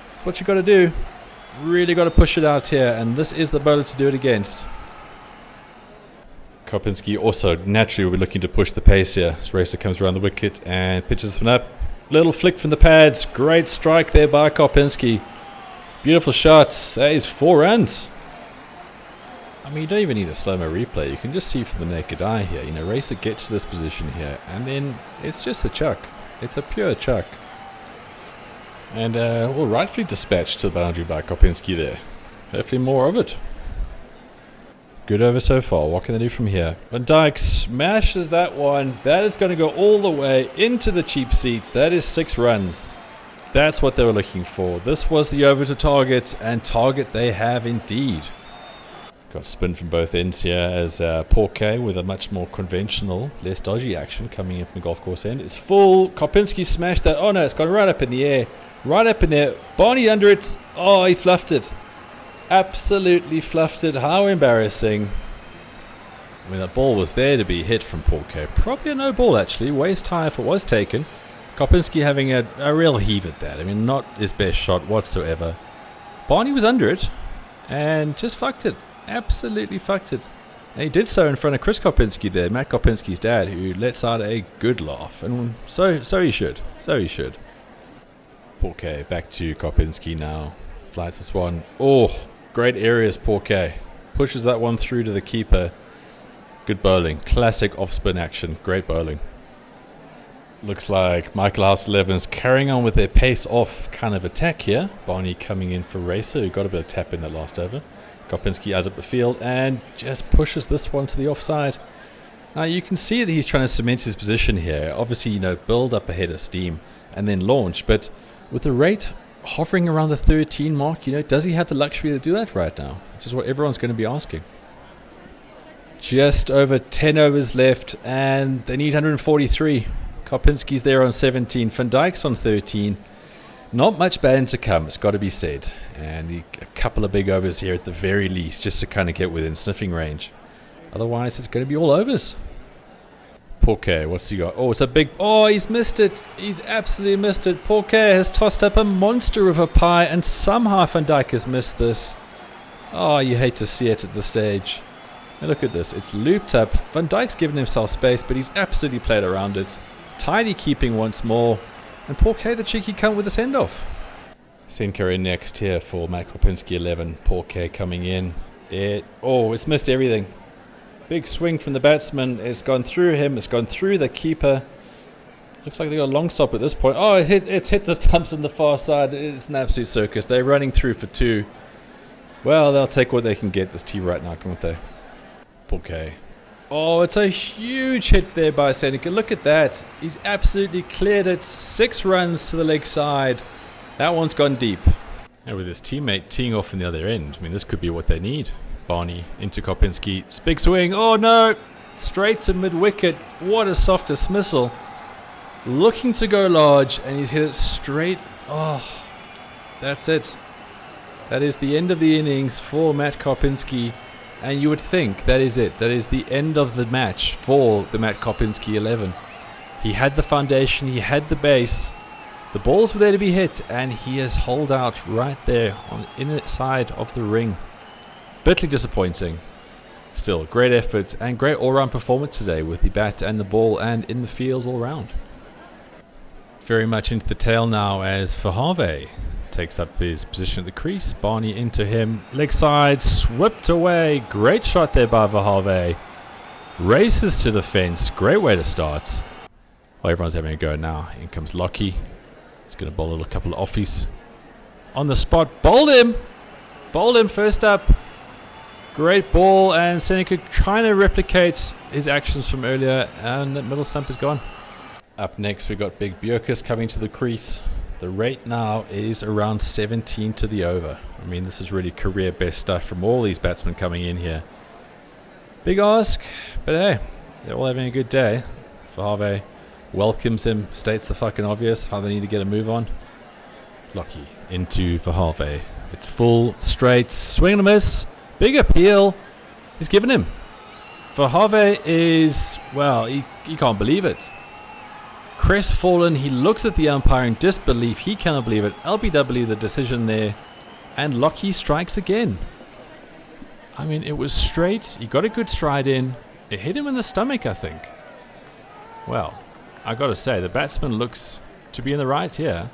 That's what you got to do. Really got to push it out here, and this is the bowler to do it against. Karpinski also naturally will be looking to push the pace here as Racer comes around the wicket and pitches this one up. Little flick from the pads. Great strike there by Karpinski. Beautiful shots. That is 4 runs. I mean, you don't even need a slow-mo replay. You can just see from the naked eye here. You know, Racer gets to this position here, and then it's just a chuck. It's a pure chuck. And, well, rightfully dispatched to the boundary by Karpinski there. Hopefully more of it. Good over so far. What can they do from here? Van Dijk smashes that one. That is going to go all the way into the cheap seats. That is 6 runs. That's what they were looking for. This was the over to target, and target they have indeed. Got spin from both ends here as Porquet with a much more conventional, less dodgy action coming in from the golf course end. It's full. Karpinski smashed that. Oh no, it's gone right up in the air. Right up in there. Barney under it. Oh, he's fluffed it. Absolutely fluffed it. How embarrassing. I mean, that ball was there to be hit from Porquet. Probably a no ball actually. Waist high if it was taken. Karpinski having a real heave at that. I mean, not his best shot whatsoever. Barney was under it and just fucked it. Absolutely fucked it. And he did so in front of Chris Karpinski there, Matt Karpinski's dad, who lets out a good laugh. And so he should. So he should. Porquet back to Karpinski now. Flies this one. Oh, great areas, Porquet. Pushes that one through to the keeper. Good bowling. Classic off-spin action. Great bowling. Looks like Michaelhouse 11's carrying on with their pace-off kind of attack here. Barney coming in for Racer, who got a bit of tap in that last over. Karpinski eyes up the field and just pushes this one to the offside. Now you can see that he's trying to cement his position here. Obviously, you know, build up a head of steam and then launch. But with the rate hovering around the 13 mark, you know, does he have the luxury to do that right now? Which is what everyone's going to be asking. Just over 10 overs left and they need 143. Karpinski's there on 17. Van Dijk's on 13. Not much bad to come, it's got to be said. And a couple of big overs here at the very least, just to kind of get within sniffing range. Otherwise, it's going to be all overs. Porquet, what's he got? Oh, it's a big... Oh, he's missed it. He's absolutely missed it. Porquet has tossed up a monster of a pie, and somehow Van Dijk has missed this. Oh, you hate to see it at this stage. Now look at this. It's looped up. Van Dijk's given himself space, but he's absolutely played around it. Tidy keeping once more. And Porquet, the cheeky cunt with the send-off. Senka in next here for Matt Karpinski 11. Porquet coming in. It's missed everything. Big swing from the batsman. It's gone through him. It's gone through the keeper. Looks like they got a long stop at this point. Oh, it's hit the stumps on the far side. It's an absolute circus. They're running through for 2. Well, they'll take what they can get this team right now, can't they? Porquet. Oh, it's a huge hit there by Seneca. Look at that. He's absolutely cleared it. 6 runs to the leg side. That one's gone deep. And with his teammate teeing off from the other end, I mean, this could be what they need. Barney into Karpinski. Big swing. Oh, no. Straight to mid-wicket. What a soft dismissal. Looking to go large, and he's hit it straight. Oh, that's it. That is the end of the innings for Matt Karpinski. And you would think that is it. That is the end of the match for the Matt Karpinski 11. He had the foundation. He had the base. The balls were there to be hit. And he has holed out right there on the inner side of the ring. Bitterly disappointing. Still, great effort and great all-round performance today with the bat and the ball and in the field all round. Very much into the tail now as Verhaave takes up his position at the crease. Barney into him. Leg side, swept away. Great shot there by Verhaave. Races to the fence. Great way to start. Well, everyone's having a go now. In comes Lockie. He's going to bowl a couple of offies. On the spot. Bowled him. Bowled him first up. Great ball. And Seneca trying to replicate his actions from earlier. And the middle stump is gone. Up next, we got Big Björkes coming to the crease. The rate now is around 17 to the over. I mean, this is really career best stuff from all these batsmen coming in here. Big ask, but hey, they're all having a good day. Verhaave welcomes him, states the fucking obvious, how they need to get a move on. Lockie into Verhaave. It's full, straight, swing and a miss. Big appeal. He's given him. Verhaave is, well, he can't believe it. Crestfallen, he looks at the umpire in disbelief. He cannot believe it. LBW, the decision there. And Lockie strikes again. I mean, it was straight. He got a good stride in. It hit him in the stomach, I think. Well, I got to say, the batsman looks to be in the right here.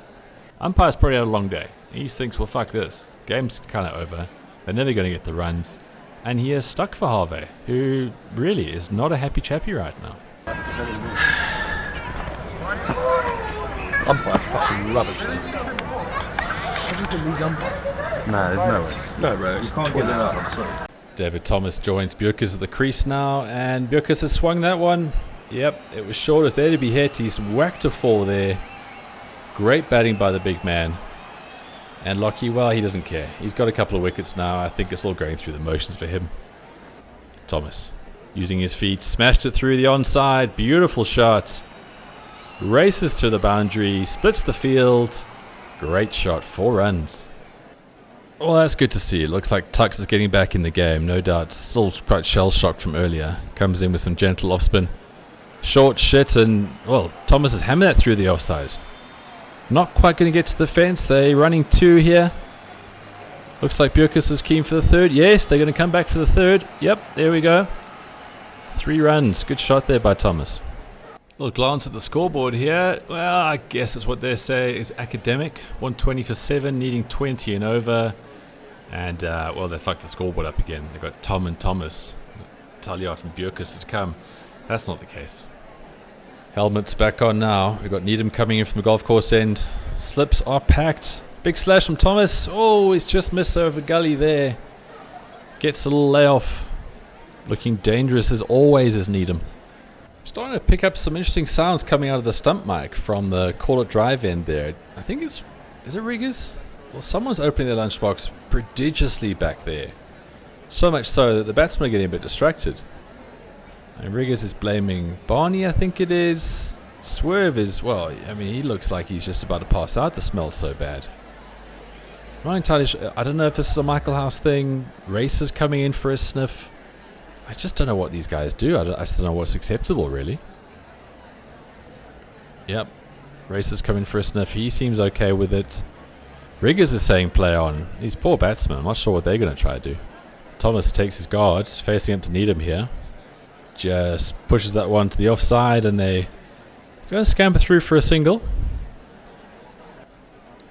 Umpire's probably had a long day. He thinks, well, fuck this. Game's kind of over. They're never going to get the runs. And he has stuck Verhaave, who really is not a happy chappy right now. Umpire's fucking rubbish. What is a league umpire? No, there's no way. No, bro. You can't get it up. I'm sorry. David Thomas joins Björkes at the crease now, and Björkes has swung that one. Yep, it was short. It's there to be hit. He's whacked a four there. Great batting by the big man. And Lockie, well, he doesn't care. He's got a couple of wickets now. I think it's all going through the motions for him. Thomas, using his feet, smashed it through the onside. Beautiful shot. Races to the boundary, splits the field. Great shot, 4 runs. Well, that's good to see. It looks like Tux is getting back in the game, no doubt. Still quite shell-shocked from earlier. Comes in with some gentle off-spin. Short shit, and, well, Thomas has hammered that through the offside. Not quite going to get to the fence. They're running 2 here. Looks like Björkes is keen for the third. Yes, they're going to come back for the third. Yep, there we go. 3 runs. Good shot there by Thomas. Little glance at the scoreboard here. Well, I guess it's what they say is academic. 120 for 7, needing 20 and over. And, well, they fucked the scoreboard up again. They've got Tom and Thomas. Talliot and Björkes to come. That's not the case. Helmet's back on now. We've got Needham coming in from the golf course end. Slips are packed. Big slash from Thomas. Oh, he's just missed over gully there. Gets a little layoff. Looking dangerous as always is Needham. Starting to pick up some interesting sounds coming out of the stump mic from the Call It Drive end there. I think is it Riggers? Well, someone's opening their lunchbox prodigiously back there. So much so that the batsmen are getting a bit distracted. And Riggers is blaming Barney, I think it is. Swerve is, well, I mean, he looks like he's just about to pass out. The smell's so bad. I'm not entirely sure. I don't know if this is a Michaelhouse thing. Racer's coming in for a sniff. I just don't know what these guys do. I just don't know what's acceptable, really. Yep. Racer's coming for a sniff. He seems okay with it. Riggers is saying play on. These poor batsmen. I'm not sure what they're going to try to do. Thomas takes his guard, facing up to Needham here. Just pushes that one to the offside, and they go scamper through for a single.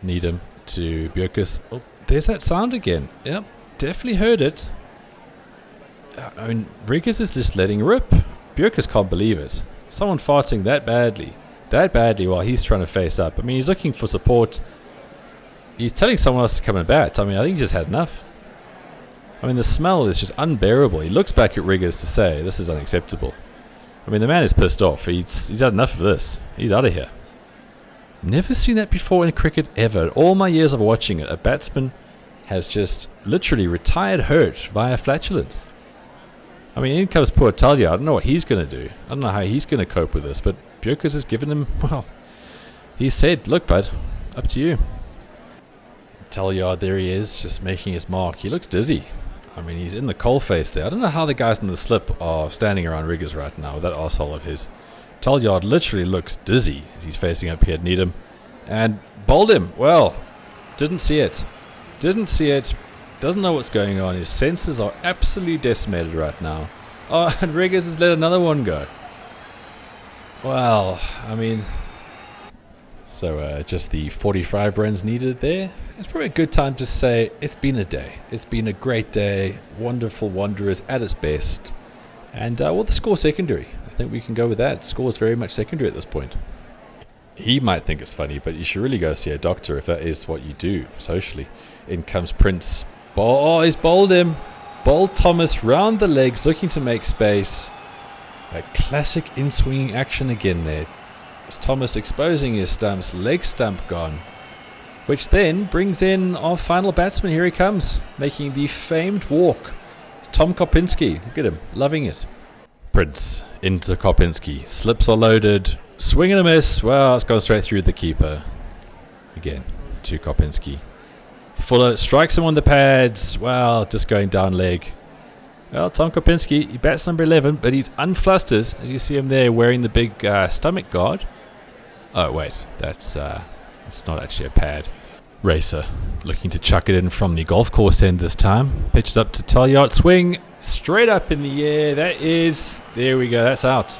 Needham to Björkes. Oh, there's that sound again. Yep, definitely heard it. I mean, Riggers is just letting rip. Björkes can't believe it. Someone farting that badly while he's trying to face up. I mean, he's looking for support. He's telling someone else to come and bat. I mean, I think he just had enough. I mean, the smell is just unbearable. He looks back at Riggers to say, this is unacceptable. I mean, the man is pissed off. He's had enough of this. He's out of here. Never seen that before in cricket, ever. All my years of watching it, a batsman has just literally retired hurt via flatulence. I mean, in comes poor Talia. I don't know what he's going to do. I don't know how he's going to cope with this, but Björkes has given him, well, he said, look, bud, up to you. Talia, there he is, just making his mark. He looks dizzy. I mean, he's in the coalface there. I don't know how the guys in the slip are standing around Riggers right now with that arsehole of his. Talyard literally looks dizzy as he's facing up here at Needham. And bowled him. Well, didn't see it. Didn't see it. Doesn't know what's going on. His senses are absolutely decimated right now. Oh, and Riggers has let another one go. Well, I mean... So just the 45 runs needed there. It's probably a good time to say it's been a day. It's been a great day. Wonderful Wanderers at its best. And, well, the score secondary. I think we can go with that. Score is very much secondary at this point. He might think it's funny, but you should really go see a doctor if that is what you do socially. In comes Prince. Oh, he's bowled him. Bowled Thomas round the legs, looking to make space. A classic in-swinging action again there. Thomas exposing his stumps, leg stump gone. which then brings in our final batsman. Here he comes, making the famed walk. It's Tom Karpinski. Look at him, loving it. Prince into Karpinski. Slips are loaded. Swing and a miss. Well, it's gone straight through the keeper. Again, to Karpinski. Fuller strikes him on the pads. Well, just going down leg. Well, Tom Karpinski, he bats number 11, but he's unflustered. As you see him there wearing the big stomach guard. Oh, wait. That's not actually a pad. Racer looking to chuck it in from the golf course end this time. Pitches up to Talyard. Swing straight up in the air. There we go. That's out.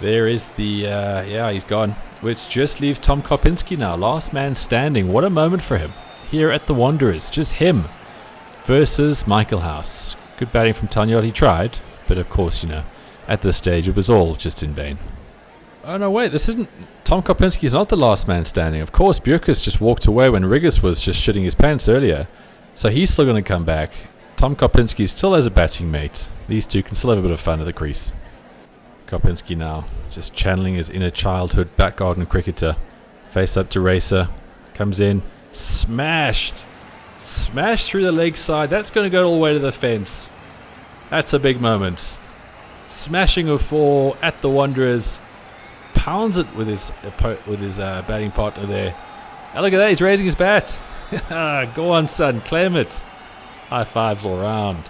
There is the, he's gone. Which just leaves Tom Karpinski now. Last man standing. What a moment for him here at the Wanderers. Just him versus Michaelhouse. Good batting from Talyard. He tried. But of course, at this stage it was all just in vain. Oh no, wait, this isn't... Tom Karpinski is not the last man standing. Of course, Bjerkes just walked away when Riggers was just shitting his pants earlier. So he's still going to come back. Tom Karpinski still has a batting mate. These two can still have a bit of fun at the crease. Karpinski now just channeling his inner childhood back garden cricketer. Face up to Racer. Comes in. Smashed. Smashed through the leg side. That's going to go all the way to the fence. That's a big moment. Smashing a 4 at the Wanderers. Pounds it with his batting partner there. Oh, look at that, he's raising his bat. Go on, son, claim it. High fives all around.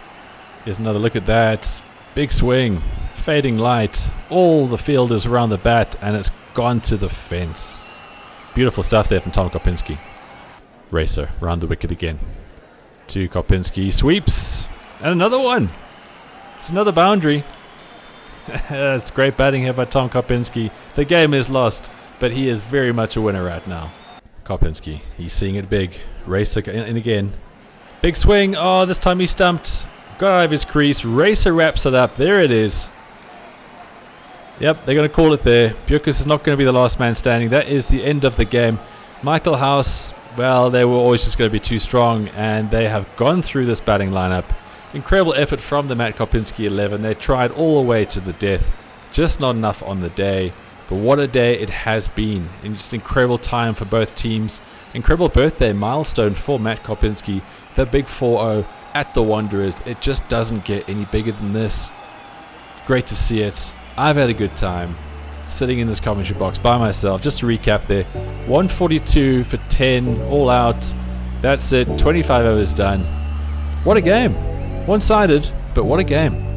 Here's another look at that. Big swing, fading light. All the fielders around the bat, and it's gone to the fence. Beautiful stuff there from Tom Karpinski. Racer round the wicket again. To Karpinski, sweeps, and another one. It's another boundary. It's great batting here by Tom Karpinski. The game is lost, but he is very much a winner right now. Karpinski, he's seeing it big. Racer in again. Big swing. Oh, this time he stumped. Got out of his crease. Racer wraps it up. There it is. Yep, they're going to call it there. Bjerkes is not going to be the last man standing. That is the end of the game. Michaelhouse, well, they were always just going to be too strong, and they have gone through this batting lineup. Incredible effort from the Matt Karpinski 11. They tried all the way to the death. Just not enough on the day. But what a day it has been. And just incredible time for both teams. Incredible birthday milestone for Matt Karpinski. The big 4-0 at the Wanderers. It just doesn't get any bigger than this. Great to see it. I've had a good time sitting in this commentary box by myself. Just to recap there. 142 for 10 all out. That's it. 25 overs done. What a game. One-sided, but what a game.